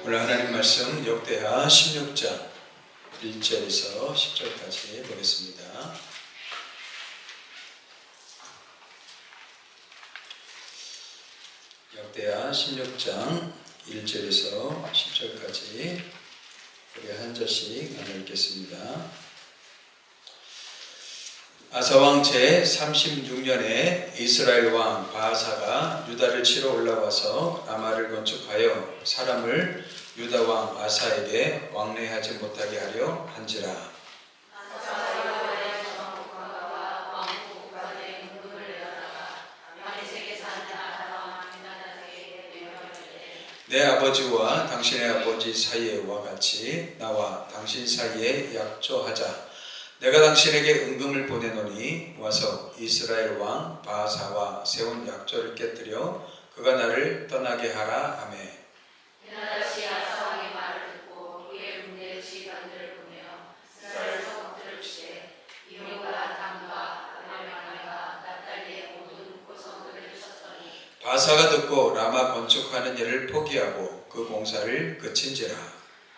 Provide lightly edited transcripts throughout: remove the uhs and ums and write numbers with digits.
오늘 하나님 말씀 역대하 16장 1절에서 10절까지 보겠습니다. 역대하 16장 1절에서 10절까지 우리 한 절씩 나눠 읽겠습니다. 아사왕 제36년에 이스라엘 왕 바하사가 유다를 치러 올라와서 라마를 건축하여 사람을 유다 왕 아사에게 왕래하지 못하게 하려 한지라. 내 아버지와 당신의 아버지 사이에와 같이 나와 당신 사이에 약조하자. 내가 당신에게 은금을 보내노니 와서 이스라엘 왕 바하사와 세운 약조를 깨뜨려 그가 나를 떠나게 하라 하매. 다시 아사왕의 말을 듣고 그의 군대의 지휘관들을 보내어 이스라엘 성읍들을 치되 이름과 단과 아벨마나가 납달리의 모든 고성들을 쳤더니 바하사가 듣고 라마 건축하는 일을 포기하고 그 공사를 그친지라.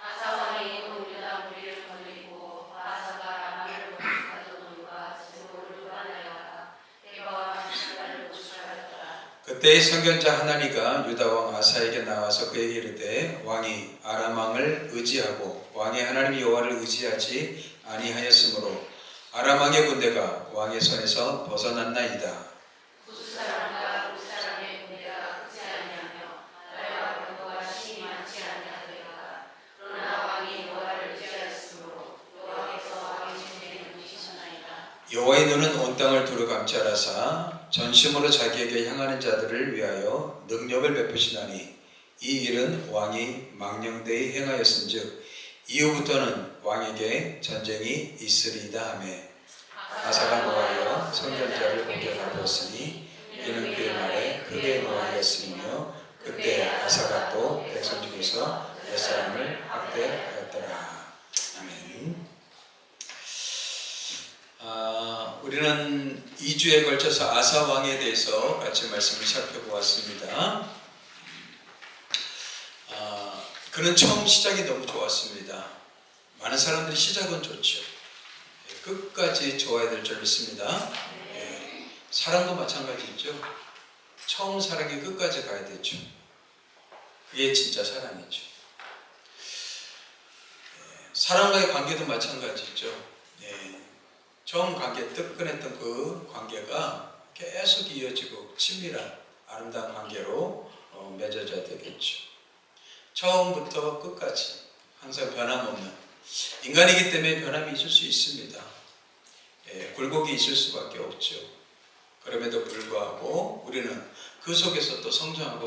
아사왕이 온 유다 무리를 거느리고 바하사가 라마를 건축하던 이유가 제목을 교환하여라 대바와 미스가를 고출하였더라. 그때의 선견자 하나니가 유다 왕 아사에게 나와서 그에게 이르되 왕이 아람 왕을 의지하고 왕의 하나님 여호와를 의지하지 아니하였으므로 아람 왕의 군대가 왕의 손에서 벗어났나이다. 굿사람과 굿사람의 군대가 크지 아니하며 나라와 병거가 심히 많지 아니하더이다. 그러나 왕이 여호와를 의지하였으므로 여호와께서 왕의 진대를 누리시나이다. 여호와의 눈은 온 땅을 두루 감찰하사 전심으로 자기에게 향하는 자들을 위하여 능력을 베푸시나니 이 일은 왕이 망령되이 행하였은즉 이후부터는 왕에게 전쟁이 있으리이다 하매. 아사가 노하여 선견자를 공격하였으니 이는 그의 말에 크게 노하였으며 그때 아사가 또 백성 중에서 몇 사람을 학대하였더라. 아멘. 우리는 2주에 걸쳐서 아사 왕에 대해서 같이 말씀을 살펴보았습니다. 그는 처음 시작이 너무 좋았습니다. 많은 사람들이 시작은 좋죠. 끝까지 좋아야 될 줄 믿습니다. 사랑도 마찬가지죠. 처음 사랑이 끝까지 가야 되죠. 그게 진짜 사랑이죠. 사랑과의 관계도 마찬가지죠. 처음 관계, 뜨끈했던 그 관계가 계속 이어지고 친밀한 아름다운 관계로 맺어져야 되겠죠. 처음부터 끝까지 항상 변함없는 인간이기 때문에 변함이 있을 수 있습니다. 굴곡이 있을 수밖에 없죠. 그럼에도 불구하고 우리는 그 속에서 또 성장하고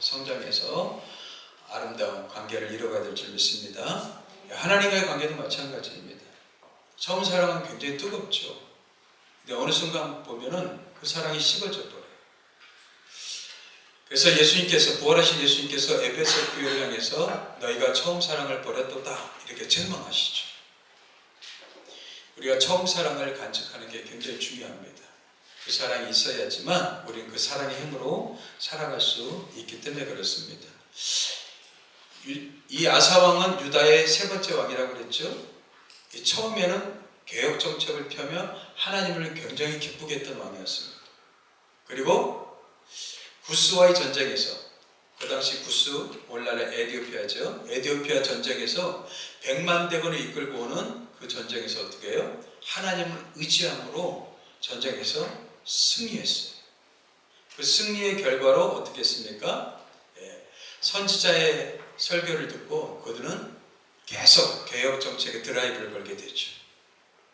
성장해서 아름다운 관계를 이뤄가야 될 줄 믿습니다. 하나님과의 관계도 마찬가지입니다. 처음 사랑은 굉장히 뜨겁죠. 근데 어느 순간 보면은 그 사랑이 식어져 버려요. 그래서 예수님께서, 부활하신 예수님께서 에베소 교회를 향해서 너희가 처음 사랑을 버렸도다 이렇게 책망하시죠. 우리가 처음 사랑을 간직하는 게 굉장히 중요합니다. 그 사랑이 있어야지만 우리는 그 사랑의 힘으로 살아갈 수 있기 때문에 그렇습니다. 이 아사왕은 유다의 세 번째 왕이라고 그랬죠. 처음에는 개혁 정책을 펴며 하나님을 굉장히 기쁘게 했던 왕이었습니다. 그리고 구스와의 전쟁에서, 그 당시 구스, 오늘날의 에티오피아죠. 에티오피아 전쟁에서 100만 대군을 이끌고 오는 그 전쟁에서 어떻게 해요? 하나님을 의지함으로 전쟁에서 승리했어요. 그 승리의 결과로 어떻게 했습니까? 선지자의 설교를 듣고 그들은 계속 개혁 정책에 드라이브를 걸게 되죠.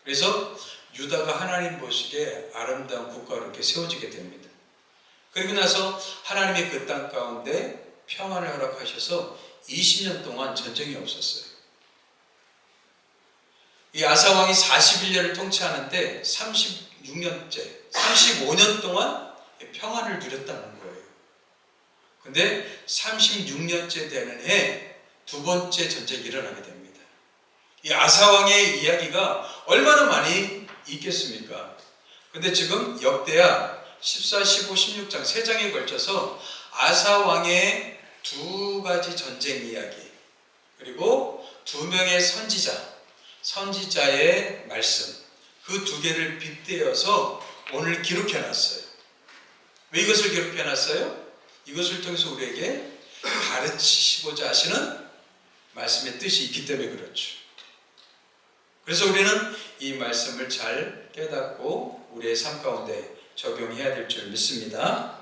그래서 유다가 하나님 보시기에 아름다운 국가로 이렇게 세워지게 됩니다. 그리고 나서 하나님이 그 땅 가운데 평안을 허락하셔서 20년 동안 전쟁이 없었어요. 이 아사왕이 41년을 통치하는데 35년 동안 평안을 누렸다는 거예요. 근데 36년째 되는 해 두 번째 전쟁이 일어나게 됩니다. 이 아사왕의 이야기가 얼마나 많이 있겠습니까? 근데 지금 역대하 14, 15, 16장 3장에 걸쳐서 아사왕의 두 가지 전쟁 이야기, 그리고 두 명의 선지자의 말씀, 그 두 개를 빗대어서 오늘 기록해 놨어요. 왜 이것을 기록해 놨어요? 이것을 통해서 우리에게 가르치시고자 하시는 말씀의 뜻이 있기 때문에 그렇죠. 그래서 우리는 이 말씀을 잘 깨닫고 우리의 삶 가운데 적용해야 될 줄 믿습니다.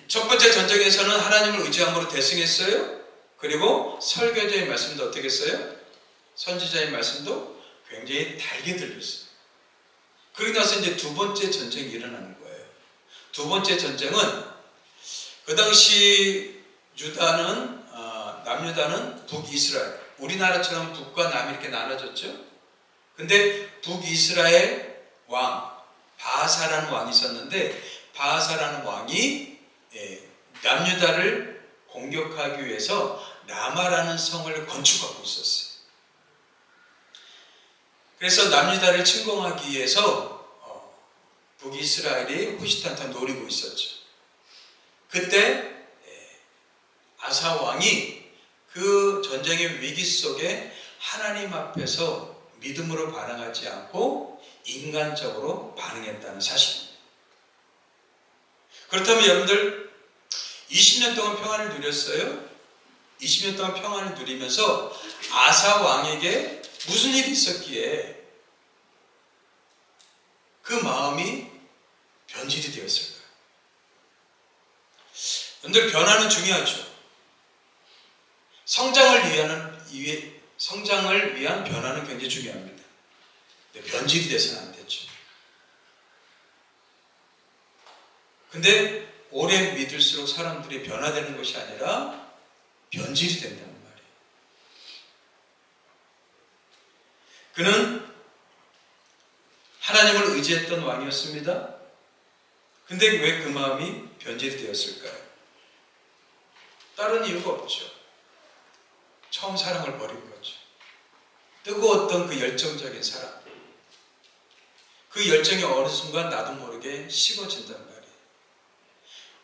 첫 번째 전쟁에서는 하나님을 의지함으로 대승했어요. 그리고 설교자의 말씀도 어떻게 했어요? 선지자의 말씀도 굉장히 달게 들렸어요. 그러고 나서 이제 두 번째 전쟁이 일어나는 거예요. 두 번째 전쟁은 그 당시 남유다는 북이스라엘, 우리나라처럼 북과 남이 이렇게 나눠졌죠. 근데 북이스라엘 왕 바하사라는 왕이 있었는데, 바하사라는 왕이 남유다를 공격하기 위해서 라마라는 성을 건축하고 있었어요. 그래서 남유다를 침공하기 위해서 북이스라엘이 호시탄탄 노리고 있었죠. 그때 아사 왕이 그 전쟁의 위기 속에 하나님 앞에서 믿음으로 반응하지 않고 인간적으로 반응했다는 사실입니다. 그렇다면 여러분들 20년 동안 평안을 누렸어요. 20년 동안 평안을 누리면서 아사 왕에게 무슨 일이 있었기에 그 마음이 변질이 되었을까요? 여러분들, 변화는 중요하죠. 성장을 위한 변화는 굉장히 중요합니다. 근데 변질이 돼서는 안 되죠. 근데 오래 믿을수록 사람들이 변화되는 것이 아니라 변질이 된다는 말이에요. 그는 하나님을 의지했던 왕이었습니다. 근데 왜 그 마음이 변질이 되었을까요? 다른 이유가 없죠. 처음 사랑을 버린 거죠. 뜨거웠던 그 열정적인 사랑. 그 열정이 어느 순간 나도 모르게 식어진단 말이에요.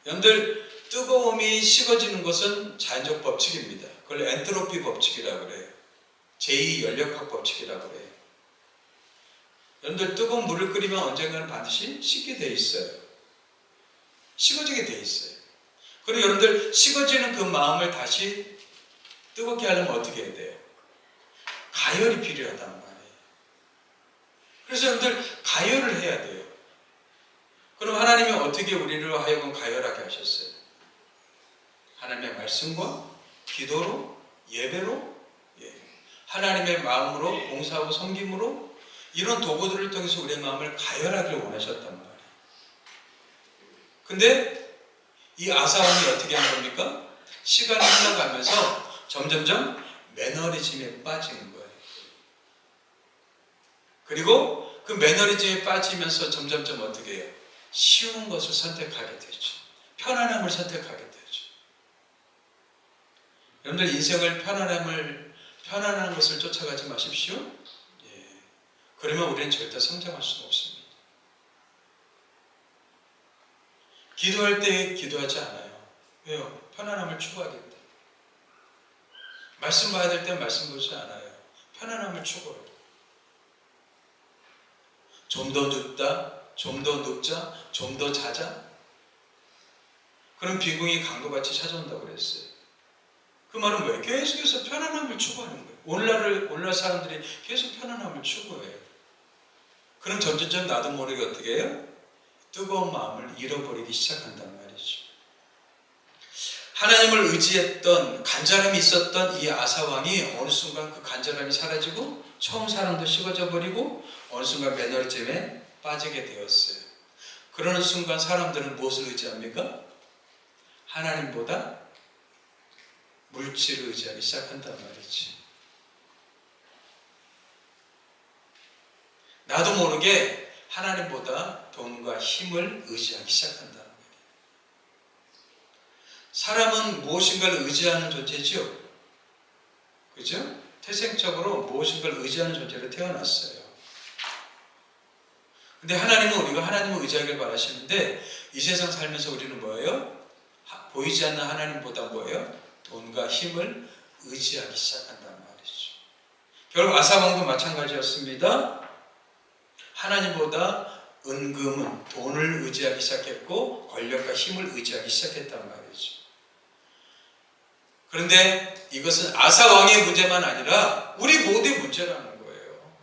여러분들, 뜨거움이 식어지는 것은 자연적 법칙입니다. 그걸 엔트로피 법칙이라고 그래요. 제2연력학 법칙이라고 그래요. 여러분들, 뜨거운 물을 끓이면 언젠가는 반드시 식게 돼 있어요. 식어지게 돼 있어요. 그리고 여러분들, 식어지는 그 마음을 다시 뜨겁게 하려면 어떻게 해야 돼요? 가열이 필요하단 말이에요. 그래서 여러분들, 가열을 해야 돼요. 그럼 하나님이 어떻게 우리를 하여금 가열하게 하셨어요? 하나님의 말씀과 기도로, 예배로, 하나님의 마음으로, 봉사하고 섬김으로, 이런 도구들을 통해서 우리의 마음을 가열하기를 원하셨단 말이에요. 근데 이 아사왕이 어떻게 한 겁니까? 시간이 흘러가면서 점점점 매너리즘에 빠지는 거예요. 그리고 그 매너리즘에 빠지면서 점점점 어떻게 해요? 쉬운 것을 선택하게 되죠. 편안함을 선택하게 되죠. 여러분들, 인생을 편안한 것을 쫓아가지 마십시오. 그러면 우리는 절대 성장할 수가 없습니다. 기도할 때 기도하지 않아요. 왜요? 편안함을 추구하겠다. 말씀 봐야 될 때 말씀 보지 않아요. 편안함을 추구해요. 좀 더 눕다, 좀 더 눕자, 좀 더 자자. 그럼 빈궁이 강도같이 찾아온다고 그랬어요. 그 말은 뭐예요? 계속해서 편안함을 추구하는 거예요. 오늘날 사람들이 계속 편안함을 추구해요. 그럼 점점점 나도 모르게 어떻게 해요? 뜨거운 마음을 잃어버리기 시작한단 말이죠. 하나님을 의지했던 간절함이 있었던 이 아사왕이 어느 순간 그 간절함이 사라지고 처음 사랑도 식어져 버리고 어느 순간 매너리즘에 빠지게 되었어요. 그러는 순간 사람들은 무엇을 의지합니까? 하나님보다 물질을 의지하기 시작한단 말이지. 나도 모르게 하나님보다 돈과 힘을 의지하기 시작한다는 거예요. 사람은 무엇인가를 의지하는 존재죠. 그죠? 태생적으로 무엇인가를 의지하는 존재로 태어났어요. 근데 하나님은 우리가 하나님을 의지하길 바라시는데 이 세상 살면서 우리는 뭐예요? 보이지 않는 하나님보다 뭐예요? 돈과 힘을 의지하기 시작한단 말이죠. 결국 아사왕도 마찬가지였습니다. 하나님보다 은금은 돈을 의지하기 시작했고 권력과 힘을 의지하기 시작했단 말이죠. 그런데 이것은 아사왕의 문제만 아니라 우리 모두의 문제라는 거예요.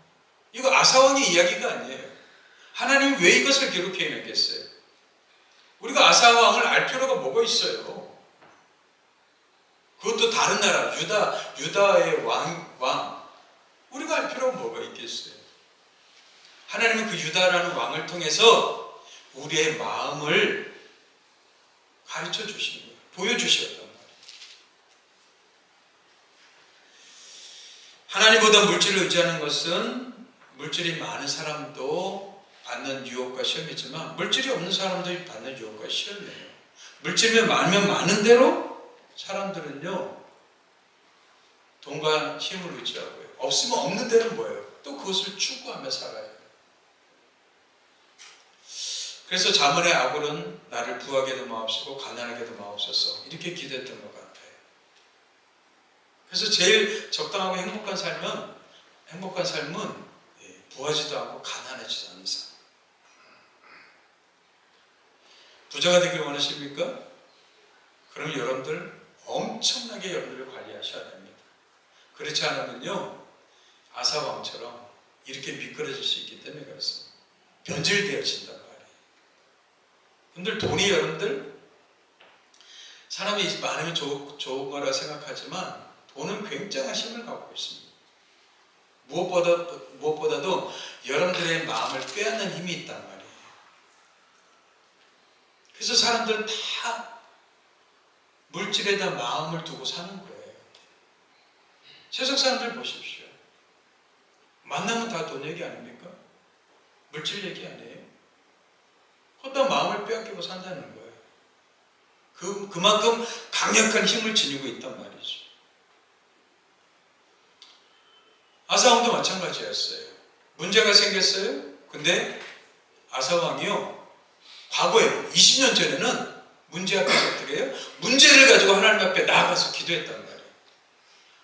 이거 아사왕의 이야기가 아니에요. 하나님이 왜 이것을 기록해 냈겠어요? 우리가 아사왕을 알 필요가 뭐가 있어요? 그것도 다른 나라, 유다의 왕. 우리가 알 필요가 뭐가 있겠어요? 하나님은 그 유다라는 왕을 통해서 우리의 마음을 가르쳐 주신 거예요. 보여주셨단 말이에요. 하나님보다 물질을 의지하는 것은 물질이 많은 사람도 받는 유혹과 시험이지만 물질이 없는 사람도 받는 유혹과 시험이에요. 물질이 많으면 많은 대로 사람들은요 돈과 힘을 의지하고요. 없으면 없는 대로 뭐예요? 또 그것을 추구하며 살아요. 그래서 잠언의 아굴은 나를 부하게도 마옵시고 가난하게도 마옵소서 이렇게 기도했던 것 같아요. 그래서 제일 적당하고 행복한 삶은 부하지도 않고 가난하지도 않는 삶. 부자가 되길 원하십니까? 그럼 여러분들 엄청나게 여러분들을 관리하셔야 됩니다. 그렇지 않으면요 아사왕처럼 이렇게 미끄러질 수 있기 때문에 그렇습니다. 변질되어진단 말이에요. 여러분들 돈이 여러분들 사람이 많으면 좋은 거라 생각하지만 돈은 굉장한 힘을 갖고 있습니다. 무엇보다도 여러분들의 마음을 빼앗는 힘이 있단 말이에요. 그래서 사람들은 다 물질에다 마음을 두고 사는 거예요. 세상 사람들 보십시오. 만나면 다 돈 얘기 아닙니까? 물질 얘기 아니에요? 그러다 마음을 빼앗기고 산다는 거예요. 그만큼 강력한 힘을 지니고 있단 말이죠. 아사왕도 마찬가지였어요. 문제가 생겼어요. 근데 아사왕이요 과거에 20년 전에는 문제 앞에서 어떻게 해요? 문제를 가지고 하나님 앞에 나아가서 기도했단 말이에요.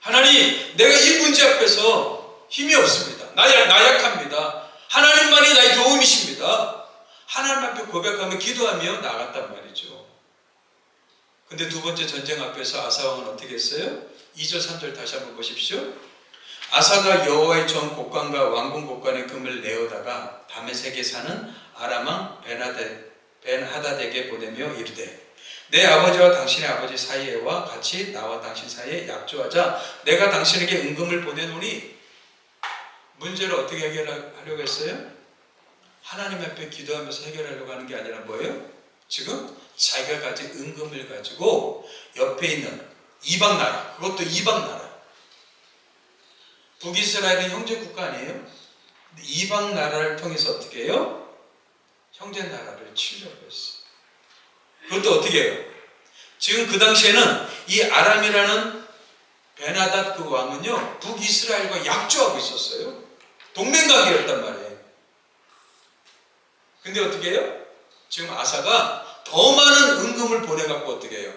하나님, 내가 이 문제 앞에서 힘이 없습니다. 나 약합니다. 하나님만이 나의 도움이십니다. 하나님 앞에 고백하며 기도하며 나갔단 말이죠. 근데 두 번째 전쟁 앞에서 아사왕은 어떻게 했어요? 2절 3절 다시 한번 보십시오. 아사가 여호와의 전 곡관과 왕궁 곡관의 금을 내어다가 다메섹에 사는 아람왕 벤하닷에게 보내며 이르되 내 아버지와 당신의 아버지 사이에와 같이 나와 당신 사이에 약조하자. 내가 당신에게 은금을 보내노니 문제를 어떻게 해결하려고 했어요? 하나님 앞에 기도하면서 해결하려고 하는 게 아니라 뭐예요? 지금 자기가 가진 은금을 가지고 옆에 있는 이방 나라, 그것도 이방 나라, 북이스라엘은 형제 국가 아니에요? 근데 이방 나라를 통해서 어떻게 해요? 형제 나라를 치려고 했어요. 그것도 어떻게 해요? 지금 그 당시에는 이 아람이라는 베나닷 그 왕은요 북이스라엘과 약조하고 있었어요. 동맹관계였단 말이에요. 근데 어떻게 해요? 지금 아사가 더 많은 은금을 보내갖고 어떻게 해요?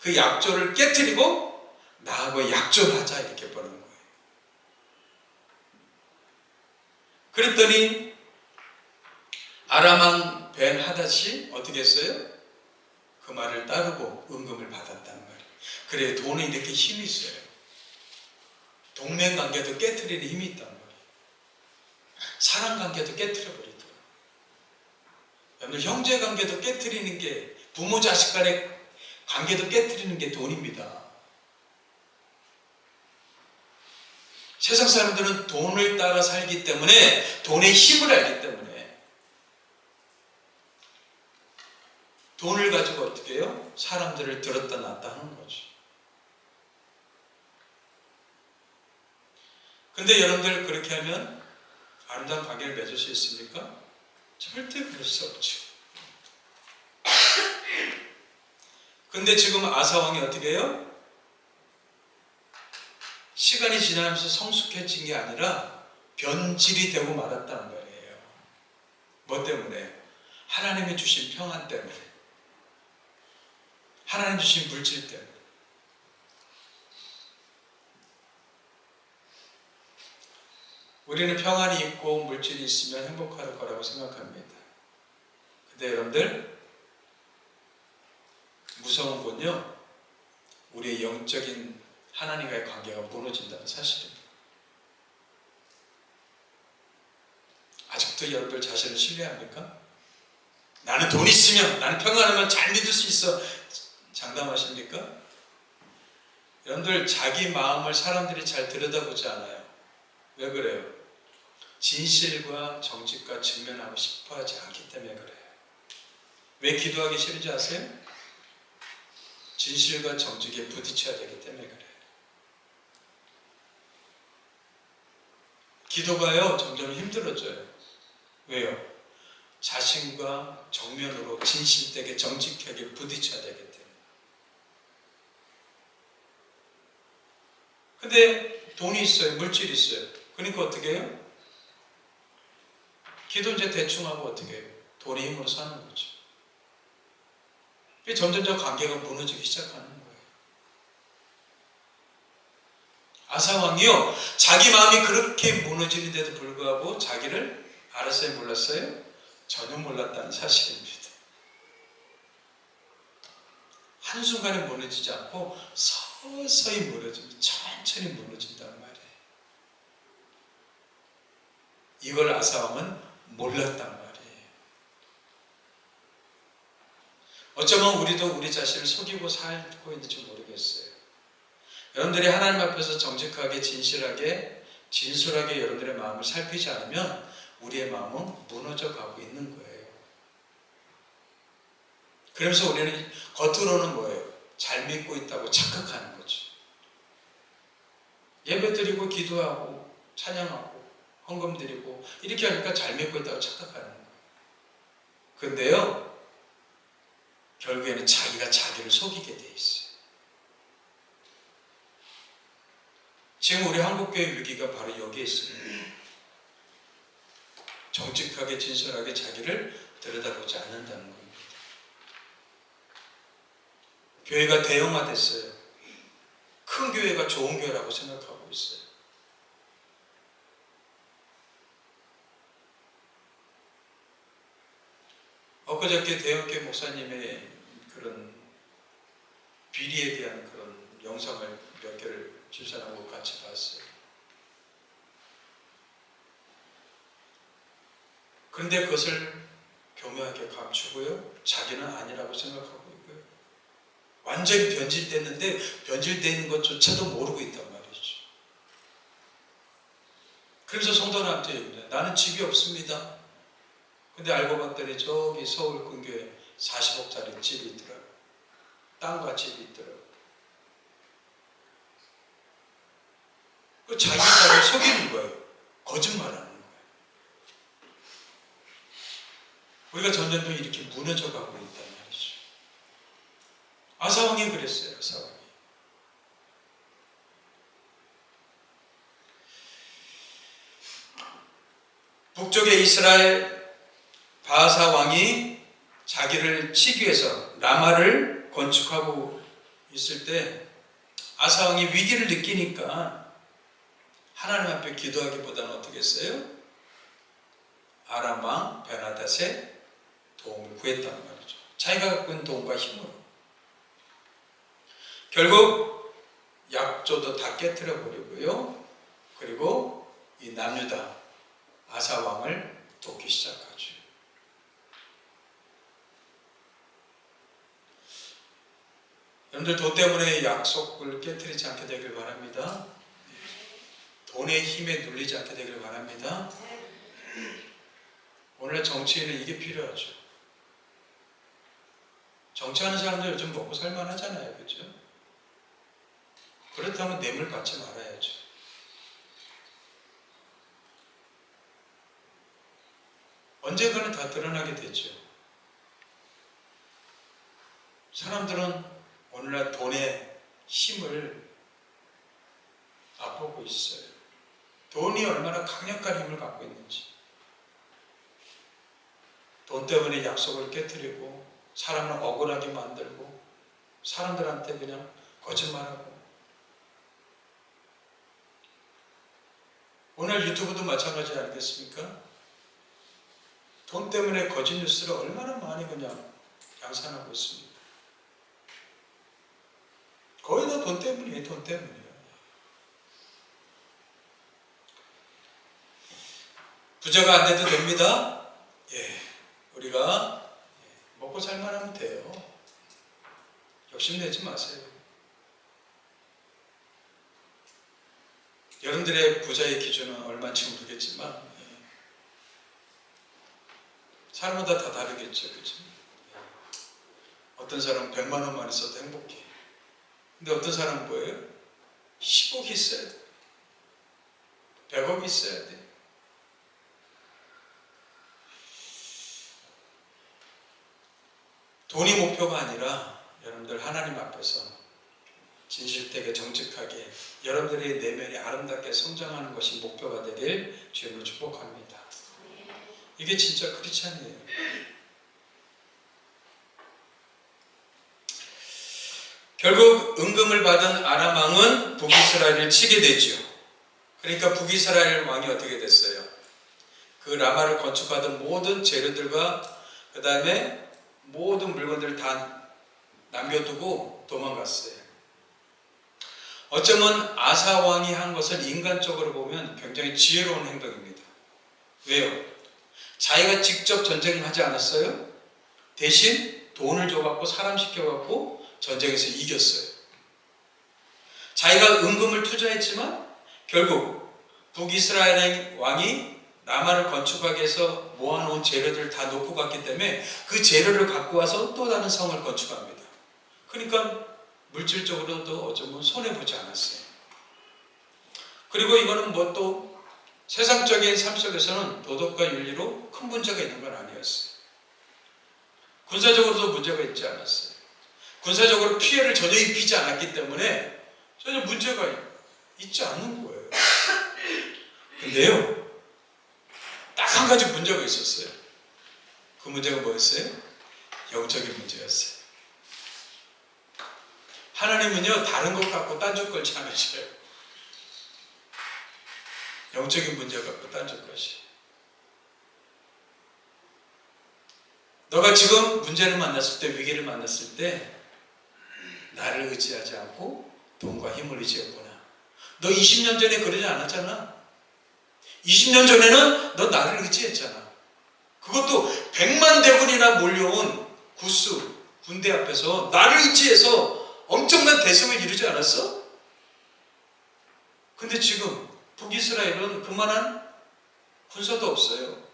그 약조를 깨트리고 나하고 약조하자 이렇게 보는 거예요. 그랬더니 아람왕 벤하닷이 어떻게 했어요? 그 말을 따르고 은금을 받았단 말이에요. 그래 돈에 이렇게 힘이 있어요. 동맹관계도 깨트리는 힘이 있단 말이에요. 사랑관계도 깨트려버리더라고요. 여러분 형제관계도 깨트리는 게 부모 자식 간의 관계도 깨트리는 게 돈입니다. 세상 사람들은 돈을 따라 살기 때문에 돈의 힘을 알기 때문에 돈을 가지고 어떻게 해요? 사람들을 들었다 놨다 하는 거죠. 근데 여러분들 그렇게 하면 아름다운 관계를 맺을 수 있습니까? 절대 그럴 수 없죠. 근데 지금 아사왕이 어떻게 해요? 시간이 지나면서 성숙해진 게 아니라 변질이 되고 말았다는 거예요. 뭐 때문에? 하나님이 주신 평안 때문에. 하나님 주신 물질 때문에. 우리는 평안이 있고 물질이 있으면 행복할 거라고 생각합니다. 근데 여러분들, 무서운 건요, 우리의 영적인 하나님과의 관계가 무너진다는 사실입니다. 아직도 여러분들 자신을 신뢰합니까? 나는 돈 있으면, 나는 평안하면 잘 믿을 수 있어. 장담하십니까? 여러분들, 자기 마음을 사람들이 잘 들여다보지 않아요. 왜 그래요? 진실과 정직과 직면하고 싶어 하지 않기 때문에 그래요. 왜 기도하기 싫은지 아세요? 진실과 정직에 부딪혀야 되기 때문에 그래요. 기도가요, 점점 힘들어져요. 왜요? 자신과 정면으로 진실되게 정직하게 부딪혀야 되기 때문에. 근데 돈이 있어요. 물질이 있어요. 그러니까 어떻게 해요? 기도 이제 대충 하고 어떻게 해요? 돈의 힘으로 사는 거죠. 점점 관계가 무너지기 시작하는 거예요. 아사 왕이요, 자기 마음이 그렇게 무너지는데도 불구하고 자기를 알았어요, 몰랐어요? 전혀 몰랐다는 사실입니다. 한순간에 무너지지 않고 서서히 무너집니다. 천천히 무너진단 말이에요. 이걸 아사 왕은 몰랐단 말이에요. 어쩌면 우리도 우리 자신을 속이고 살고 있는지 모르겠어요. 여러분들이 하나님 앞에서 정직하게, 진실하게, 진솔하게 여러분들의 마음을 살피지 않으면 우리의 마음은 무너져 가고 있는 거예요. 그러면서 우리는 겉으로는 뭐예요? 잘 믿고 있다고 착각하는 거죠. 예배 드리고 기도하고 찬양하고 헌금 드리고 이렇게 하니까 잘 믿고 있다고 착각하는 거예요. 근데요, 결국에는 자기가 자기를 속이게 돼 있어요. 지금 우리 한국교회 위기가 바로 여기에 있습니다. 정직하게 진솔하게 자기를 들여다보지 않는다는 겁니다. 교회가 대형화됐어요. 큰 교회가 좋은 교회라고 생각하고 있어요. 엊그저께 대형교회 목사님의 그런 비리에 대한 그런 영상을 몇 개를 집사람하고 같이 봤어요. 그런데 그것을 교묘하게 감추고요, 자기는 아니라고 생각하고 있고요. 완전히 변질됐는데 변질되는 것조차도 모르고 있단 말이죠. 그래서 성도님한테 얘기해요. 나는 집이 없습니다. 근데 알고 봤더니 저기 서울 근교에 40억짜리 집이 있더라고요. 땅과 집이 있더라고요. 그 자기 딸을 속이는 거예요. 거짓말하는 거예요. 우리가 점점 이렇게 무너져 가고 있단 말이죠. 아사왕이 그랬어요. 아사왕이. 북쪽의 이스라엘 바하사 왕이 자기를 치기 위해서 라마를 건축하고 있을 때 아사 왕이 위기를 느끼니까 하나님 앞에 기도하기보다는 어떻게 했어요? 아람 왕 베나닷의 도움을 구했단 말이죠. 자기가 갖고 있는 도움과 힘으로. 결국 약조도 다 깨트려 버리고요. 그리고 이 남유다 아사 왕을 돕기 시작하죠. 여러분들, 돈 때문에 약속을 깨트리지 않게 되길 바랍니다. 돈의 힘에 눌리지 않게 되길 바랍니다. 오늘날 정치인은 이게 필요하죠. 정치하는 사람들 요즘 먹고 살만하잖아요. 그렇죠? 그렇다면 뇌물 받지 말아야죠. 언젠가는 다 드러나게 되죠. 사람들은 오늘날 돈의 힘을 맛보고 있어요. 돈이 얼마나 강력한 힘을 갖고 있는지. 돈 때문에 약속을 깨트리고 사람을 억울하게 만들고 사람들한테 그냥 거짓말하고. 오늘 유튜브도 마찬가지 아니겠습니까? 돈 때문에 거짓 뉴스를 얼마나 많이 그냥 양산하고 있습니다. 거의 다 돈 때문이에요. 돈 때문이에요. 부자가 안 돼도 됩니다. 예, 우리가 먹고 살만 하면 돼요. 욕심내지 마세요. 여러분들의 부자의 기준은 얼마인지 모르겠지만 사람마다 다 다르겠죠. 그렇죠? 어떤 사람은 100만 원만 있어도 행복해. 근데 어떤 사람은 뭐예요? 10억이 있어야 돼. 100억이 있어야 돼. 돈이 목표가 아니라 여러분들 하나님 앞에서 진실되게 정직하게 여러분들의 내면이 아름답게 성장하는 것이 목표가 되길 주님으로 축복합니다. 이게 진짜 크리스찬이에요. 결국 은금을 받은 아람 왕은 북이스라엘을 치게 되죠. 그러니까 북이스라엘 왕이 어떻게 됐어요? 그 라마를 건축하던 모든 재료들과 그 다음에 모든 물건들을 다 남겨두고 도망갔어요. 어쩌면 아사 왕이 한 것은 인간적으로 보면 굉장히 지혜로운 행동입니다. 왜요? 자기가 직접 전쟁을 하지 않았어요? 대신 돈을 줘갖고 사람 시켜갖고 전쟁에서 이겼어요. 자기가 은금을 투자했지만 결국 북이스라엘 왕이 라마를 건축하기 위해서 모아놓은 재료들을 다 놓고 갔기 때문에 그 재료를 갖고 와서 또 다른 성을 건축합니다. 그러니까 물질적으로도 어쩌면 손해보지 않았어요. 그리고 이거는 뭐 또 세상적인 삶 속에서는 도덕과 윤리로 큰 문제가 있는 건 아니었어요. 군사적으로도 문제가 있지 않았어요. 군사적으로 피해를 전혀 입히지 않았기 때문에 전혀 문제가 있지 않는 거예요. 근데요, 딱 한 가지 문제가 있었어요. 그 문제가 뭐였어요? 영적인 문제였어요. 하나님은요, 다른 것 갖고 딴짓 걸지 않으셔요. 영적인 문제 갖고 딴짓 것이. 너가 지금 문제를 만났을 때, 위기를 만났을 때 나를 의지하지 않고 돈과 힘을 의지했구나. 너 20년 전에 그러지 않았잖아. 20년 전에는 너 나를 의지했잖아. 그것도 100만 대군이나 몰려온 구스, 군대 앞에서 나를 의지해서 엄청난 대승을 이루지 않았어? 근데 지금 북이스라엘은 그만한 군사도 없어요.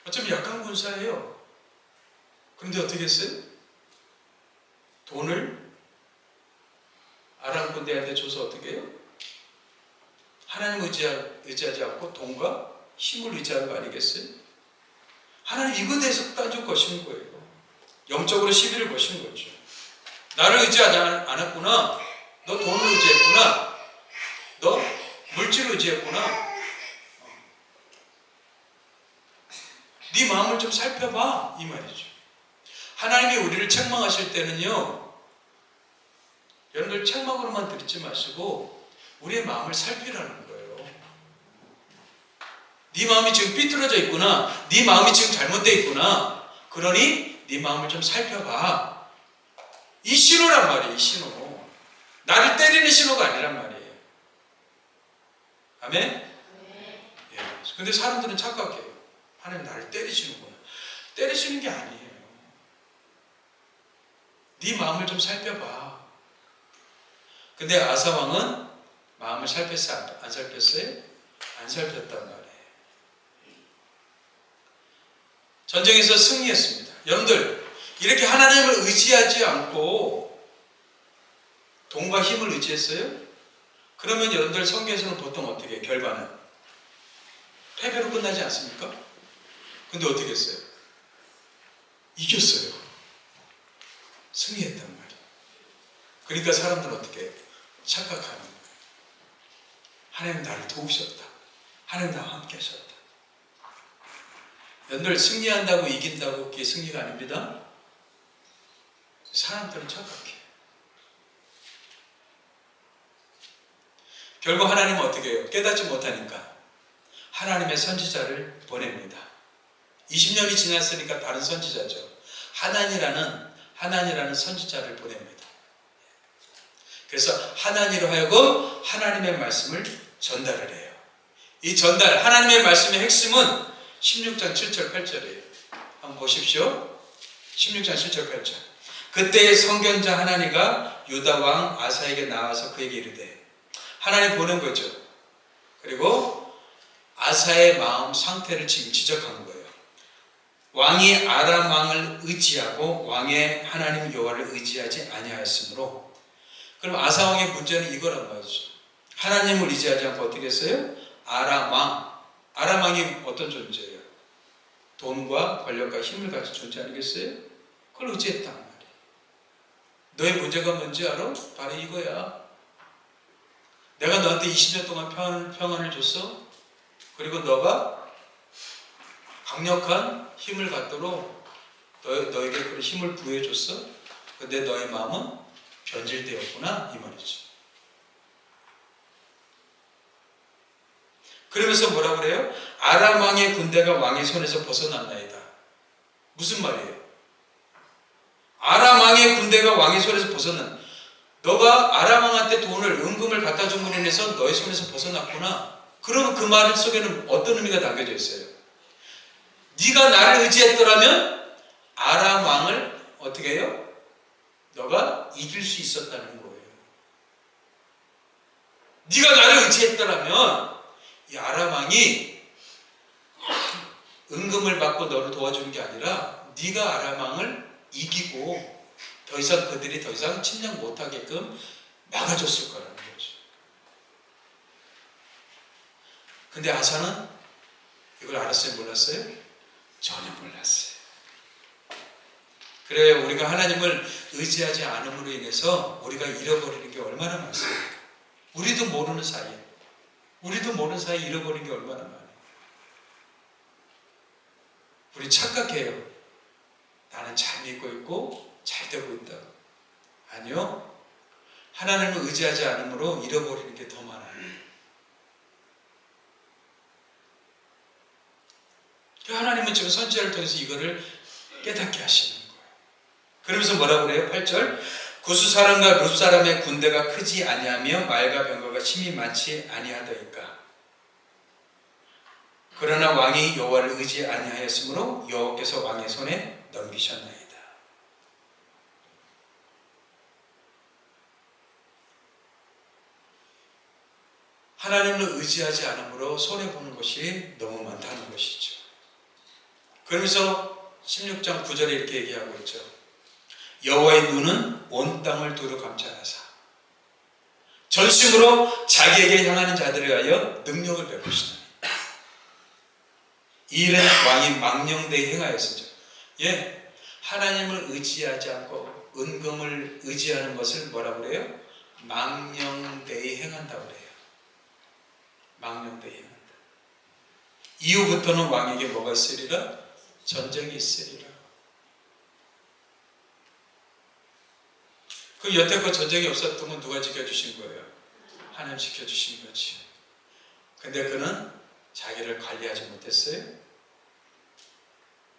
어쩌면 약한 군사예요. 그런데 어떻게 했어요? 돈을 아람 군대한테 줘서 어떻게 해요? 하나님 의지하지 않고 돈과 힘을 의지하는 거 아니겠어요? 하나님 이거에 대해서 따질 것인 거예요. 영적으로 시비를 거신 거죠. 나를 의지하지 않았구나. 너 돈을 의지했구나. 너 물질을 의지했구나. 네 마음을 좀 살펴봐. 이 말이죠. 하나님이 우리를 책망하실 때는요, 여러분들 책망으로만 듣지 마시고 우리의 마음을 살피라는 거예요. 네 마음이 지금 삐뚤어져 있구나. 네 마음이 지금 잘못되어 있구나. 그러니 네 마음을 좀 살펴봐. 이 신호란 말이에요. 이 신호. 나를 때리는 신호가 아니란 말이에요. 아멘? 예. 근데 사람들은 착각해요. 하나님 나를 때리시는구나. 때리시는 게 아니에요. 네 마음을 좀 살펴봐. 근데 아사왕은 마음을 살폈어요? 안 살폈어요? 안 살폈단 말이에요. 전쟁에서 승리했습니다. 여러분들, 이렇게 하나님을 의지하지 않고 돈과 힘을 의지했어요? 그러면 여러분들 성경에서는 보통 어떻게 해요? 결과는? 패배로 끝나지 않습니까? 근데 어떻게 했어요? 이겼어요. 승리했단 말이에요. 그러니까 사람들은 어떻게 해요? 착각하는 거예요. 하나님 나를 도우셨다. 하나님 나와 함께 하셨다. 여러분들 승리한다고 이긴다고 그게 승리가 아닙니다. 사람들은 착각해. 결국 하나님은 어떻게 해요? 깨닫지 못하니까 하나님의 선지자를 보냅니다. 20년이 지났으니까 다른 선지자죠. 하나니라는 선지자를 보냅니다. 그래서 하나니로 하여금 하나님의 말씀을 전달을 해요. 이 전달, 하나님의 말씀의 핵심은 16장 7절 8절이에요. 한번 보십시오. 16장 7절 8절. 그때 선견자 하나니가 유다 왕 아사에게 나와서 그에게 이르되, 하나님 보낸 거죠. 그리고 아사의 마음 상태를 지금 지적한 거예요. 왕이 아람 왕을 의지하고 왕의 하나님 여호와를 의지하지 아니하였으므로. 그럼 아사 왕의 문제는 이거란 말이죠. 하나님을 의지하지 않고 어떻게 했어요? 아람 왕이 어떤 존재예요? 돈과 권력과 힘을 가진 존재 아니겠어요? 그걸 의지했단 말이에요. 너의 문제가 뭔지 알아? 바로 이거야. 내가 너한테 20년 동안 평안을 줬어. 그리고 너가 강력한 힘을 갖도록 너에게 그런 힘을 부여줬어. 근데 너의 마음은 변질되었구나, 이 말이죠. 그러면서 뭐라고 그래요? 아람 왕의 군대가 왕의 손에서 벗어났나이다. 무슨 말이에요? 아람 왕의 군대가 왕의 손에서 벗어난, 너가 아람 왕한테 돈을, 은금을 갖다 준 분에 인해서 너의 손에서 벗어났구나. 그럼 그 말 속에는 어떤 의미가 담겨져 있어요? 네가 나를 의지했더라면 아람 왕을 어떻게 해요? 너가 이길 수 있었다는 거예요. 네가 나를 의지했더라면 이 아람 왕이 은금을 받고 너를 도와주는 게 아니라 네가 아람 왕을 이기고 더 이상 그들이 더 이상 침략 못하게끔 막아줬을 거라는 거죠. 근데 아사는 이걸 알았어요? 몰랐어요? 전혀 몰랐어요. 그래요. 우리가 하나님을 의지하지 않음으로 인해서 우리가 잃어버리는 게 얼마나 많습니까? 우리도 모르는 사이에 잃어버리는 게 얼마나 많아요. 우리 착각해요. 나는 잘 믿고 있고 잘 되고 있다. 아니요. 하나님을 의지하지 않음으로 잃어버리는 게 더 많아요. 하나님은 지금 선지자를 통해서 이거를 깨닫게 하시는 거예요. 그러면서 뭐라고 그래요? 8절. 구스 사람과 룹 사람의 군대가 크지 아니하며 말과 병거가 심히 많지 아니하더이까. 그러나 왕이 여호와를 의지 아니하였으므로 여호와께서 왕의 손에 넘기셨나이다. 하나님을 의지하지 않으므로 손해보는 것이 너무 많다는 것이죠. 그러면서 16장 9절에 이렇게 얘기하고 있죠. 여호와의 눈은 온 땅을 두루 감찰하사 전심으로 자기에게 향하는 자들을 위하여 능력을 베푸시나니. 이 일은 왕이 망령되이 행하였으죠. 예, 하나님을 의지하지 않고 은금을 의지하는 것을 뭐라고 그래요? 망령되이 행한다고 그래요. 망령되이 행한다. 이후부터는 왕에게 뭐가 있으리라? 전쟁이 있으리라. 그 여태껏 전쟁이 없었던 건 누가 지켜주신 거예요? 하나님 지켜주신 거지. 근데 그는 자기를 관리하지 못했어요.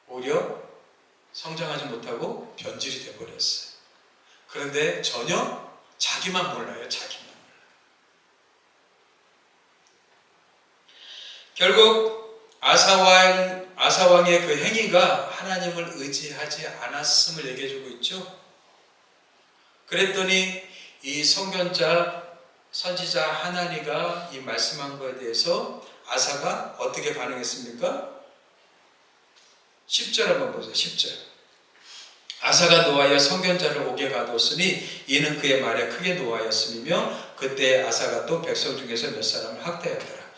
오히려 성장하지 못하고 변질이 되어버렸어요. 그런데 전혀 자기만 몰라요. 자기만 몰라요. 결국 아사왕의 그 행위가 하나님을 의지하지 않았음을 얘기해주고 있죠. 그랬더니 이 선지자 하나니가 이 말씀한 것에 대해서 아사가 어떻게 반응했습니까? 10절 한번 보세요. 10절. 아사가 노하여 선견자를 옥에 가두었으니 이는 그의 말에 크게 노하였음이며 그때 아사가 또 백성 중에서 몇 사람을 학대하더라.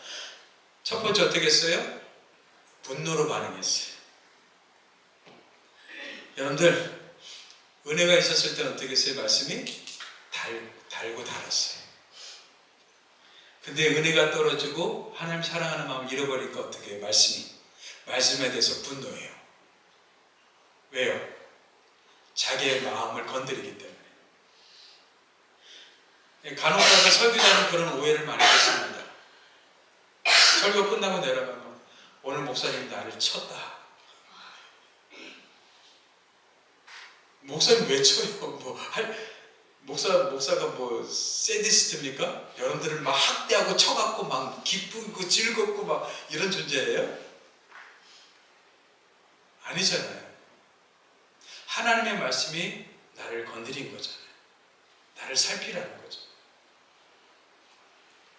첫 번째 어떻게 했어요? 분노로 반응했어요. 여러분들 은혜가 있었을 때는 어떻게 했어요? 말씀이 달고 달았어요. 근데 은혜가 떨어지고 하나님 사랑하는 마음을 잃어버리니까 어떻게 해요? 말씀에 대해서 분노해요. 왜요? 자기의 마음을 건드리기 때문에. 간혹가다 설교자는 그런 오해를 많이 했습니다. 설교 끝나고 내려가면 오늘 목사님 나를 쳤다. 목사님 왜 쳐요? 목사가 뭐 세디스트입니까? 여러분들을 막 학대하고 쳐갖고 막 기쁘고 즐겁고 막 이런 존재예요? 아니잖아요. 하나님의 말씀이 나를 건드린 거잖아요. 나를 살피라는 거죠.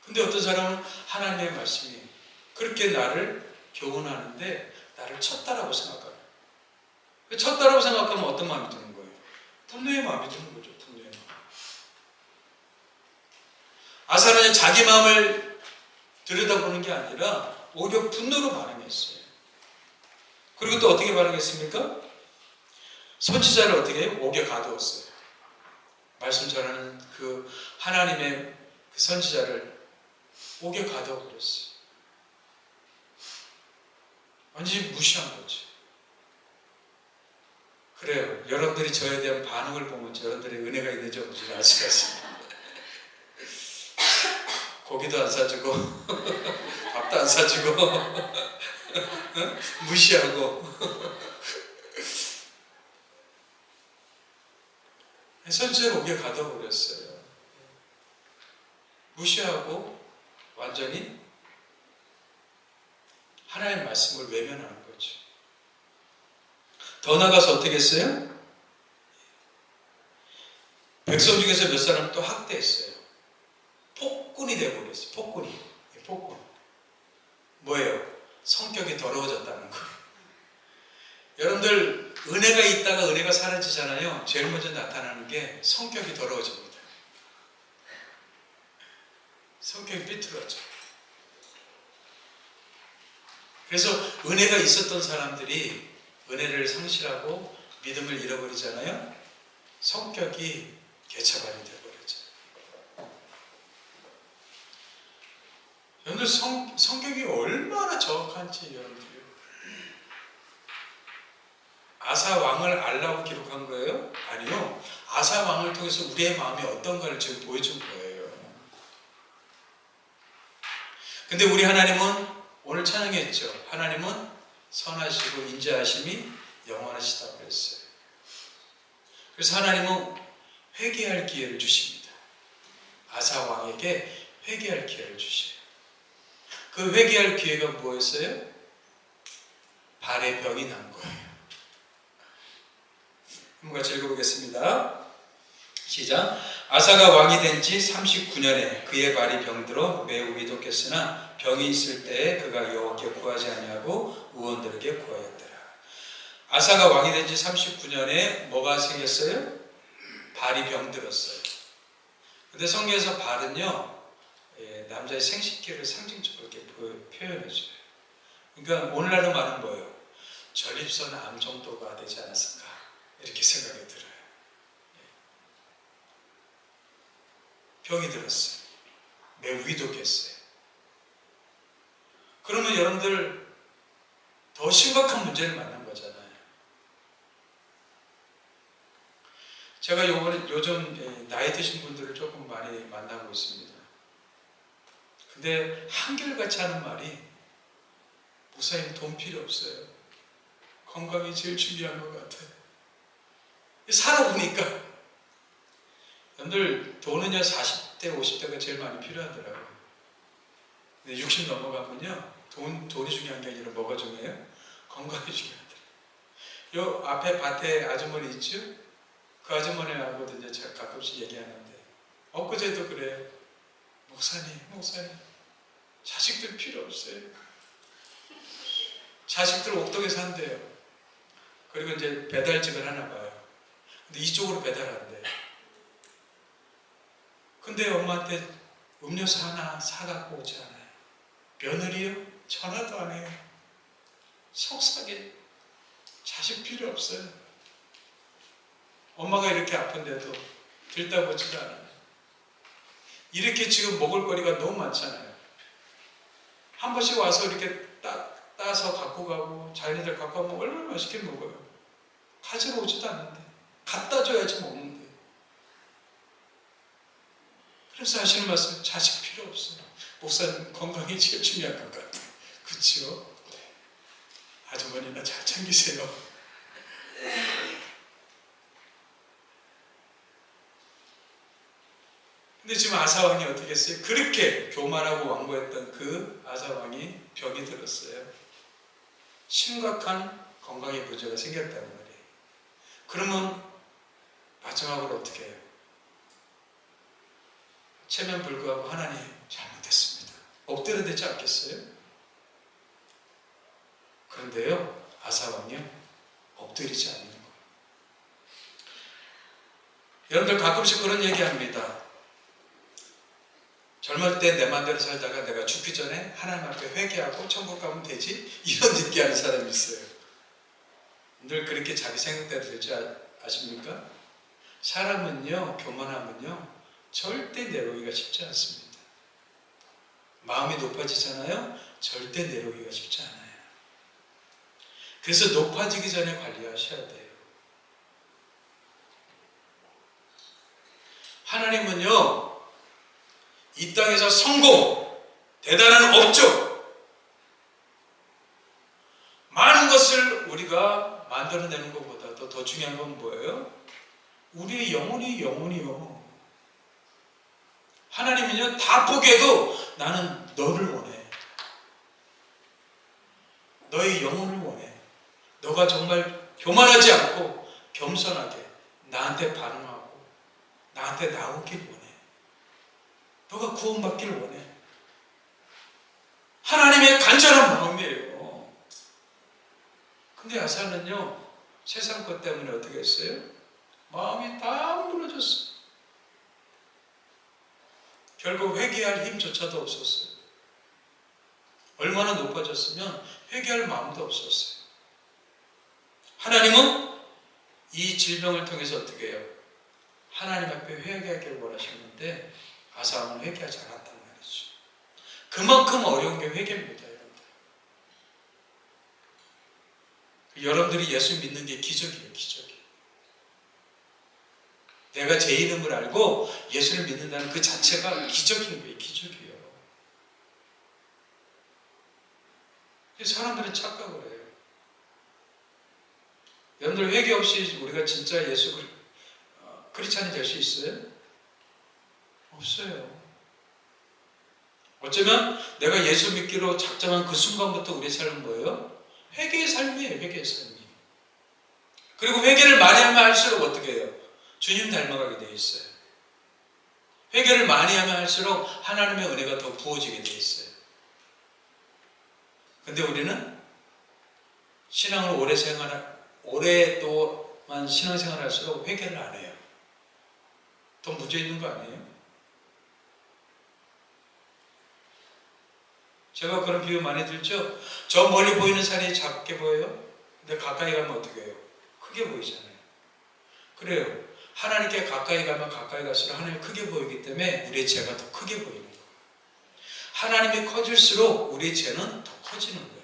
근데 어떤 사람은 하나님의 말씀이 그렇게 나를 교훈하는데 나를 쳤다라고 생각하는 거예요. 쳤다라고 생각하면 어떤 마음이 드는 거예요? 분노의 마음이 드는 거죠. 분노의 마음. 아사는 자기 마음을 들여다보는 게 아니라 오히려 분노로 반응했어요. 그리고 또 어떻게 반응했습니까? 선지자를 어떻게 해요? 옥에 가두었어요. 말씀 전하는 그 하나님의 그 선지자를 옥에 가둬버렸어요. 완전히 무시한 거죠. 그래요. 여러분들이 저에 대한 반응을 보면 여러분들의 은혜가 있는지 없는지 알 수가 있습니다. 고기도 안 사주고 밥도 안 사주고 무시하고 선지자를 옥에 가둬버렸어요. 무시하고 완전히 하나님의 말씀을 외면하는 거죠. 더 나아가서 어떻게 했어요? 백성 중에서 몇 사람을 또 학대했어요. 폭군이 되어버렸어요. 폭군. 뭐예요? 성격이 더러워졌다는 거예요. 여러분들 은혜가 있다가 은혜가 사라지잖아요. 제일 먼저 나타나는 게 성격이 더러워집니다. 성격이 삐뚤어져. 그래서 은혜가 있었던 사람들이 은혜를 상실하고 믿음을 잃어버리잖아요. 성격이 개차반이 되어버려져요. 여러분들 성격이 얼마나 정확한지 여러분들요. 아사 왕을 알라고 기록한 거예요? 아니요. 아사 왕을 통해서 우리의 마음이 어떤가를 지금 보여준 거예요. 근데 우리 하나님은 오늘 찬양했죠. 하나님은 선하시고 인자하심이 영원하시다고 그랬어요. 그래서 하나님은 회개할 기회를 주십니다. 아사 왕에게 회개할 기회를 주셔요. 그 회개할 기회가 뭐였어요? 발에 병이 난 거예요. 한번 같이 읽어보겠습니다. 시작. 아사가 왕이 된 지 39년에 그의 발이 병들어 매우 위독했으나 병이 있을 때에 그가 여호와께 구하지 아니하고 의원들에게 구하였더라. 아사가 왕이 된 지 39년에 뭐가 생겼어요? 발이 병들었어요. 근데 성경에서 발은요, 남자의 생식기를 상징적으로 이렇게 표현해줘요. 그러니까 오늘날의 말은 뭐예요? 전립선 암 정도가 되지 않았을까? 이렇게 생각이 들어요. 병이 들었어요. 매우 위독했어요. 그러면 여러분들 더 심각한 문제를 만난 거잖아요. 제가 요즘 나이 드신 분들을 조금 많이 만나고 있습니다. 근데 한결같이 하는 말이 목사님 돈 필요 없어요. 건강이 제일 중요한 것 같아요. 살아보니까 여러분들 돈은요 40대 50대가 제일 많이 필요하더라고요. 근데 60 넘어가면요 돈이 중요한 게 아니라 뭐가 중요해요? 건강이 중요하더라고요. 요 앞에 밭에 아주머니 있죠? 그 아주머니하고도 이제 제가 가끔씩 얘기하는데 엊그제도 그래요. 목사님 자식들 필요 없어요. 자식들 옥동에 산대요. 그리고 이제 배달직을 하나 봐요. 근데 이쪽으로 배달한대요. 근데 엄마한테 음료수 하나 사갖고 오지 않아요. 며느리요? 전화도 안 해요. 속삭여. 자식 필요 없어요. 엄마가 이렇게 아픈데도 들다보지도 않아요. 이렇게 지금 먹을 거리가 너무 많잖아요. 한 번씩 와서 이렇게 따서 갖고 가고 자기네들 갖고 가면 얼마나 맛있게 먹어요. 가지러 오지도 않는데. 갖다 줘야지 먹는데. 그래서 하시는 말씀, 자식 필요 없어요. 목사님 건강이 제일 중요한 것 같아요. 그치요? 아주머니나 잘 챙기세요. 근데 지금 아사왕이 어떻게 했어요? 그렇게 교만하고 완고했던 그 아사왕이 병이 들었어요. 심각한 건강에 문제가 생겼다는 말이에요. 그러면 마지막으로 어떻게 해요? 체면 불구하고 하나님 잘못했습니다. 엎드려 되지 않겠어요? 그런데요, 아사왕이요, 엎드리지 않는 거예요. 여러분들 가끔씩 그런 얘기합니다. 젊을 때 내 마음대로 살다가 내가 죽기 전에 하나님 앞에 회개하고 천국 가면 되지? 이런 얘기하는 사람이 있어요. 늘 그렇게 자기 생각대로 될지 아십니까? 사람은요, 교만하면요, 절대 내려오기가 쉽지 않습니다. 마음이 높아지잖아요? 절대 내려오기가 쉽지 않아요. 그래서 높아지기 전에 관리하셔야 돼요. 하나님은요, 이 땅에서 성공, 대단한 업적, 많은 것을 우리가 만들어내는 것보다 더 중요한 건 뭐예요? 우리의 영혼이요. 하나님은요, 다 포기해도 나는 너를 원해. 너의 영혼을 원해. 너가 정말 교만하지 않고 겸손하게 나한테 반응하고 나한테 나오길 원해. 너가 구원받기를 원해. 하나님의 간절한 마음이에요. 근데 아사는요, 세상 것 때문에 어떻게 했어요? 마음이 다 무너졌어요. 결국 회개할 힘조차도 없었어요. 얼마나 높아졌으면 회개할 마음도 없었어요. 하나님은 이 질병을 통해서 어떻게 해요? 하나님 앞에 회개하기를 원하셨는데 아사왕은 회개하지 않았단 말이죠. 그만큼 어려운 게 회개입니다, 여러분들. 여러분들이 예수 믿는 게 기적이에요, 기적이에요. 내가 제 이름을 알고 예수를 믿는다는 그 자체가 기적인 거예요, 기적이에요. 사람들은 착각을 해요. 여러분들 회개 없이 우리가 진짜 예수 크리스찬이 될 수 있어요? 없어요. 어쩌면 내가 예수 믿기로 작정한 그 순간부터 우리의 삶은 뭐예요? 회개의 삶이에요, 회개의 삶이. 그리고 회개를 많이 하면 할수록 어떻게 해요? 주님 닮아가게 되어 있어요. 회개를 많이 하면 할수록 하나님의 은혜가 더 부어지게 되어 있어요. 근데 우리는 신앙을 오랫동안 신앙생활을 할수록 회개를 안 해요. 더 문제 있는 거 아니에요? 제가 그런 비유 많이 들죠? 저 멀리 보이는 산이 작게 보여요? 근데 가까이 가면 어떻게 해요? 크게 보이잖아요. 그래요. 하나님께 가까이 가면 가까이 갈수록 하나님이 크게 보이기 때문에 우리의 죄가 더 크게 보이는 거예요. 하나님이 커질수록 우리의 죄는 더 커지는 거예요.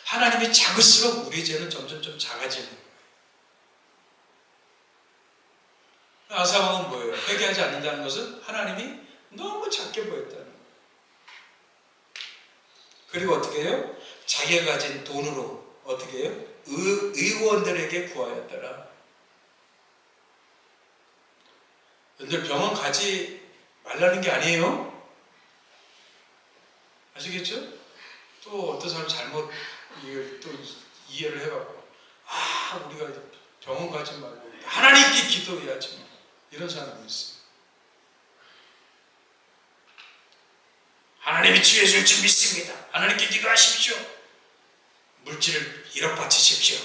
하나님이 작을수록 우리의 죄는 점점 좀 작아지는 거예요. 아사왕은 뭐예요? 회개하지 않는다는 것은 하나님이 너무 작게 보였다는 거예요. 그리고 어떻게 해요? 자기가 가진 돈으로 어떻게 해요? 의원들에게 구하였더라. 여러분들 병원 가지 말라는 게 아니에요. 아시겠죠? 또 어떤 사람 잘못 또 이해를 해갖고 우리가 병원 가지 말고 하나님께 기도해야지 뭐. 이런 사람이 있어요. 하나님이 치유해줄 줄 믿습니다. 하나님께 기도하십시오. 물질을 1억 바치십시오.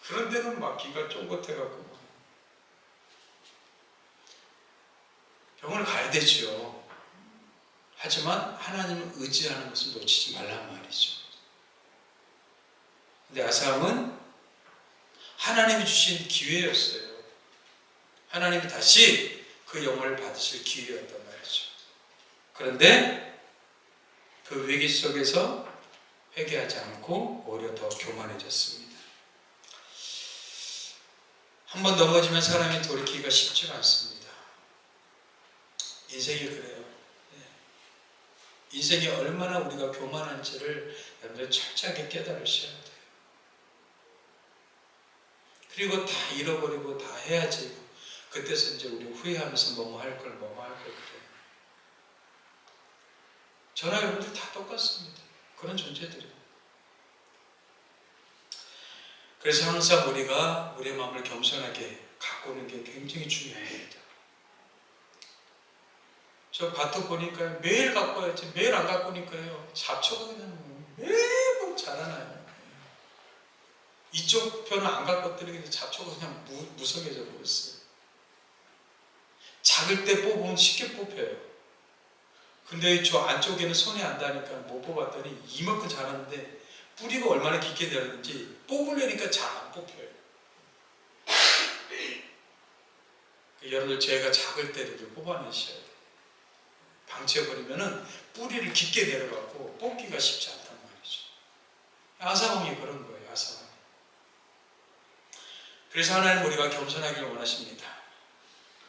그런 데는 막 기가 쫑긋해갖고 병원을 가야 되죠. 하지만 하나님을 의지하는 것을 놓치지 말란 말이죠. 근데 아사왕은 하나님이 주신 기회였어요. 하나님이 다시 그 영혼을 받으실 기회였단 말이죠. 그런데 그 위기 속에서 회개하지 않고 오히려 더 교만해졌습니다. 한번 넘어지면 사람이 돌이키기가 쉽지가 않습니다. 인생이 그래요. 인생이 얼마나 우리가 교만한지를 여러분들 철저하게 깨달으셔야 돼요. 그리고 다 잃어버리고 다 헤어지고 그때서 이제 우리 후회하면서 뭐뭐 할 걸 그래요. 저나 여러분들 다 똑같습니다. 그런 존재들이에요. 그래서 항상 우리가 우리의 마음을 겸손하게 갖고 오는 게 굉장히 중요합니다. 저 밭도 보니까 매일 갖고 와야지 매일 안 갖고 오니까요 잡초가 그냥 매번 자라나요. 이쪽 편은 안 갖고 왔더니 잡초가 그냥 무성해져 버렸어요. 작을 때 뽑으면 쉽게 뽑혀요. 근데 저 안쪽에는 손이 안 닿으니까 못 뽑았더니 이만큼 자랐는데 뿌리가 얼마나 깊게 되었는지 뽑으려니까 잘 안 뽑혀요. 여러분들 제가 작을 때를 뽑아내셔야 돼요. 방치해버리면은 뿌리를 깊게 내려가고 뽑기가 쉽지 않단 말이죠. 아사왕이 그런 거예요. 아사왕이. 그래서 하나님 우리가 겸손하기를 원하십니다.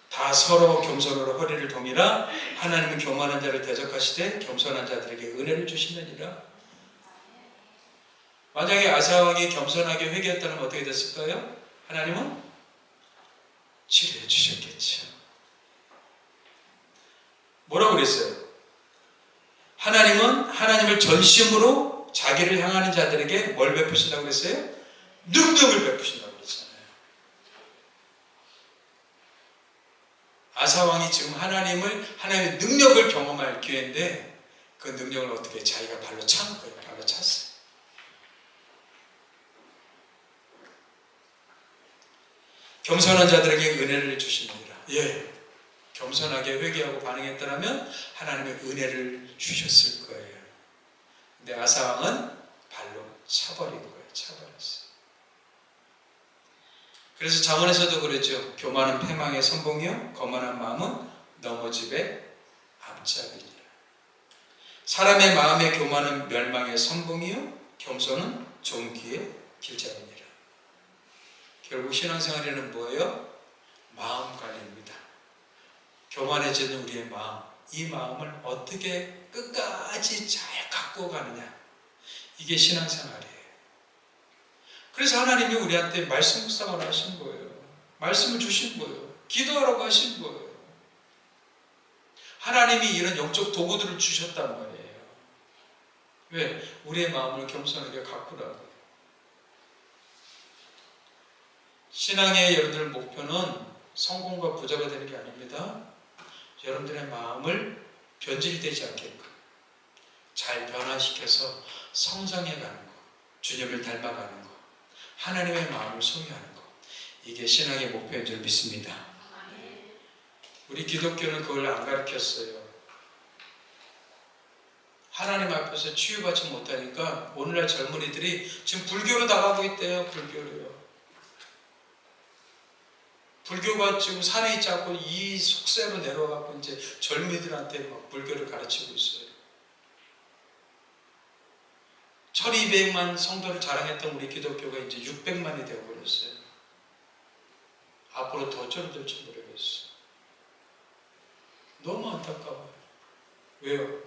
다 서로 겸손으로 허리를 동이라 하나님은 교만한 자를 대적하시되 겸손한 자들에게 은혜를 주시느니라. 만약에 아사왕이 겸손하게 회개했다면 어떻게 됐을까요? 하나님은 치료해 주셨겠죠. 뭐라고 그랬어요? 하나님은 하나님을 전심으로 자기를 향하는 자들에게 뭘 베푸신다고 그랬어요? 능력을 베푸신다고 그랬잖아요. 아사왕이 지금 하나님의 능력을 경험할 기회인데 그 능력을 어떻게 자기가 발로 찬 거예요. 발로 찼어요. 겸손한 자들에게 은혜를 주십니다. 예. 겸손하게 회개하고 반응했더라면 하나님의 은혜를 주셨을 거예요. 근데 아사왕은 발로 차버린 거예요. 차버렸어요. 그래서 잠언에서도 그랬죠. 교만은 패망의 선봉이요 거만한 마음은 넘어짐의 앞잡이니라. 사람의 마음의 교만은 멸망의 선봉이요 겸손은 존귀의 길잡이니라. 결국 신앙생활에는 뭐예요? 마음 관리입니다. 교만해지는 우리의 마음, 이 마음을 어떻게 끝까지 잘 갖고 가느냐, 이게 신앙생활이에요. 그래서 하나님이 우리한테 말씀 묵상을 하신 거예요. 말씀을 주신 거예요. 기도하라고 하신 거예요. 하나님이 이런 영적 도구들을 주셨단 말이에요. 왜? 우리의 마음을 겸손하게 가꾸라고. 신앙의 여러분들 목표는 성공과 부자가 되는 게 아닙니다. 여러분들의 마음을 변질되지 않게끔 잘 변화시켜서 성장해 가는 것, 주님을 닮아가는 것, 하나님의 마음을 소유하는 것, 이게 신앙의 목표인 줄 믿습니다. 우리 기독교는 그걸 안 가르쳤어요. 하나님 앞에서 치유받지 못하니까 오늘날 젊은이들이 지금 불교로 나가고 있대요. 불교로요. 불교가 지금 산에 있지 않고 이 속세로 내려와갖고 이제 젊은이들한테 막 불교를 가르치고 있어요. 1200만 성도를 자랑했던 우리 기독교가 이제 600만이 되어버렸어요. 앞으로 더 줄어들지 모르겠어요. 너무 안타까워요. 왜요?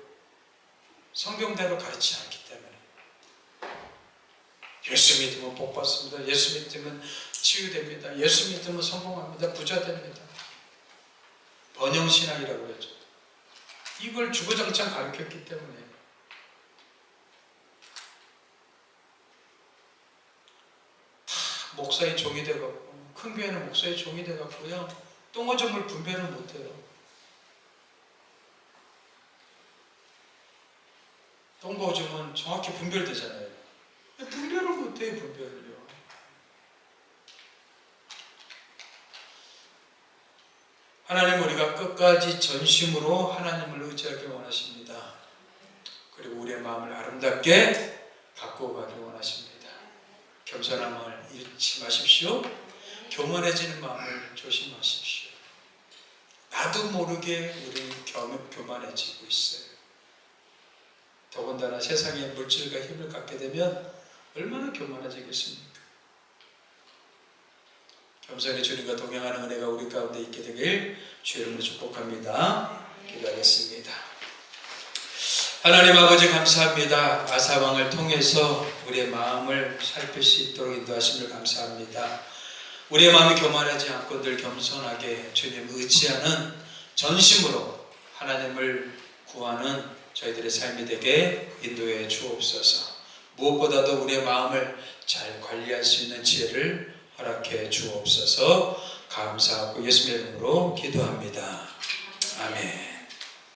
성경대로 가르치지 않기 때문에. 예수 믿으면 복 받습니다. 예수 믿으면 치유됩니다. 예수 믿으면 성공합니다. 부자 됩니다. 번영신앙이라고 했죠. 이걸 주구장창 가르쳤기 때문에 다 목사의 종이 돼갖고, 큰 교회는 목사의 종이 돼갖고요, 똥오줌을 분별을 못해요. 똥과 오줌은 정확히 분별되잖아요. 분별을 못해요. 분별을요. 하나님, 우리가 끝까지 전심으로 하나님을 의지하기 원하십니다. 그리고 우리의 마음을 아름답게 갖고 가기 원하십니다. 겸손함을 잃지 마십시오. 교만해지는 마음을 조심하십시오. 나도 모르게 우리 교만해지고 있어요. 더군다나 세상의 물질과 힘을 갖게 되면 얼마나 교만해지겠습니까? 겸손히 주님과 동행하는 은혜가 우리 가운데 있게 되길 주의 이름으로 축복합니다. 기도하겠습니다. 하나님 아버지 감사합니다. 아사왕을 통해서 우리의 마음을 살필 수 있도록 인도하심을 감사합니다. 우리의 마음이 교만하지 않고 늘 겸손하게 주님 의지하는 전심으로 하나님을 구하는 저희들의 삶이 되게 인도해 주옵소서. 무엇보다도 우리의 마음을 잘 관리할 수 있는 지혜를 허락해 주옵소서. 감사하고 예수님의 이름으로 기도합니다. 아멘.